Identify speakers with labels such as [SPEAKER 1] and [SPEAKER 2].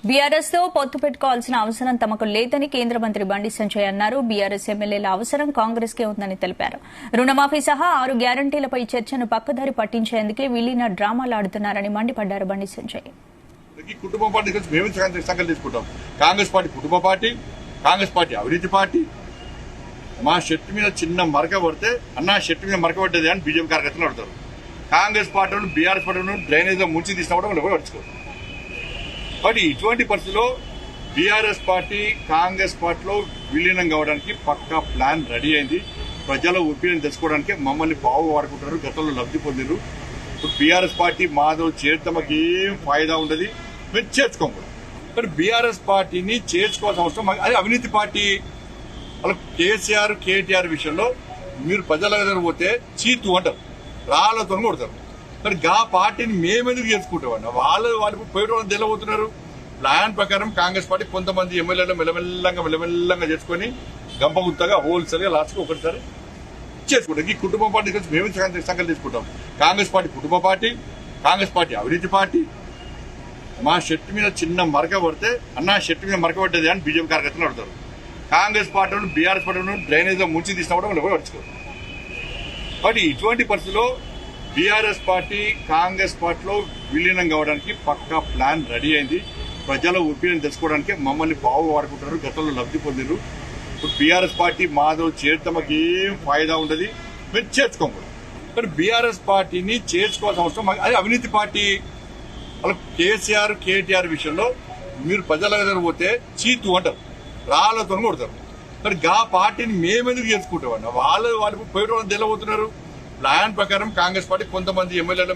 [SPEAKER 1] BRS తో పొత్తు పెట్టుకోవాల్సిన అవసరం తమకు లేదని కేంద్ర మంత్రి బండి సంజయ్ అన్నారు. బీఆర్ఎస్ ఎమ్మెల్యేల అవసరం కాంగ్రెస్ కే ఉందని తెలిపారు. రుణమాఫీ సహా 6 గ్యారంటీలపై చర్చను పక్కదారి పట్టించేందుకే విలీన డ్రామాలాడుతున్నారని మండిపడ్డారు బండి సంజయ్.
[SPEAKER 2] కుటుంబ పార్టీ మేము సంకల్పం తీసుకుంటాం. కాంగ్రెస్ పార్టీ కుటుంబ పార్టీ, కాంగ్రెస్ పార్టీ అవినీతి పార్టీ. మా షర్ట్ మీద చిన్న మరక పడితే అన్న షర్ట్ మీద మరక పడ్డది అని బీజేపీ కార్యకర్తలు అడుగుతారు. Congress party BRS party drainage లో ముంచి తీసినా కూడా వాళ్ళు పడుచుకోరు. బట్ ఇటువంటి పరిస్థితుల్లో బీఆర్ఎస్ పార్టీ కాంగ్రెస్ పార్టీలో విలీనం కావడానికి పక్కా ప్లాన్ రెడీ అయింది. ప్రజల ఒపీనియన్ తెలుసుకోవడానికి మమ్మల్ని బాగు వాడుకుంటారు. గతంలో లబ్ధి పొందిరు. ఇప్పుడు బీఆర్ఎస్ పార్టీ మాధవ్ చేరితే మాకు ఏం ఫాయిదా ఉండదు, మేము చేర్చుకోకూడదు. కానీ బీఆర్ఎస్ పార్టీని చేర్చుకోవాల్సిన అవసరం అది అవినీతి పార్టీ. వాళ్ళకి కేసీఆర్ కేటీఆర్ విషయంలో మీరు ప్రజల దగ్గర పోతే చీతు అంటారు, రాళ్లతో కొడతారు. మరి ఆ పార్టీని మేమెందుకు చేసుకుంటామన్నా వాళ్ళకి పోయేటోళ్ళని తెలియబోతున్నారు. ప్లాన్ ప్రకారం కాంగ్రెస్ పార్టీ కొంతమంది ఎమ్మెల్యేలు మెల్లమెల్లంగా చేసుకుని గంపగుత్తగా హోల్సేల్ గా లాస్ట్ ఒకటిసారి చేసుకుంటాం. ఈ కుటుంబ పార్టీ మేము సంకల్పం తీసుకుంటాం. కాంగ్రెస్ పార్టీ కుటుంబ పార్టీ, కాంగ్రెస్ పార్టీ అవినీతి పార్టీ. మా షర్ట్ మీద చిన్న మరక పడితే అన్న షర్ట్ మీద మరక పడ్డది అని బీజేపీ కార్యకర్తలు అడుగుతారు. Congress party BRS party drainage లో ముంచి తీసినా కూడా వాళ్ళు పడుచుకోరు. బట్ ఇటువంటి పరిస్థితుల్లో బీఆర్ఎస్ పార్టీ కాంగ్రెస్ పార్టీలో విలీనం కావడానికి పక్కా ప్లాన్ రెడీ అయింది. ప్రజల ఒపీనియన్ తెలుసుకోవడానికి మమ్మల్ని బాగు వాడుకుంటారు. గతంలో లబ్ధి పొందిరు. ఇప్పుడు బీఆర్ఎస్ పార్టీ మాధవ్ చేరితే మాకు ఏం ఫాయిదా ఉండదు, మేము చేర్చుకోకూడదు. కానీ బీఆర్ఎస్ పార్టీని చేర్చుకోవాల్సిన అవసరం అది అవినీతి పార్టీ. వాళ్ళకి కేసీఆర్ కేటీఆర్ విషయంలో మీరు ప్రజల దగ్గర పోతే చీతు అంటారు, రాళ్లతో కొడతారు. మరి ఆ పార్టీని మేమెందుకు చేసుకుంటామన్నా వాళ్ళకి పోయేటోళ్ళని తెలియబోతున్నారు. ప్లాన్ ప్రకారం కాంగ్రెస్ పార్టీ కొంతమంది ఎమ్మెల్యేలు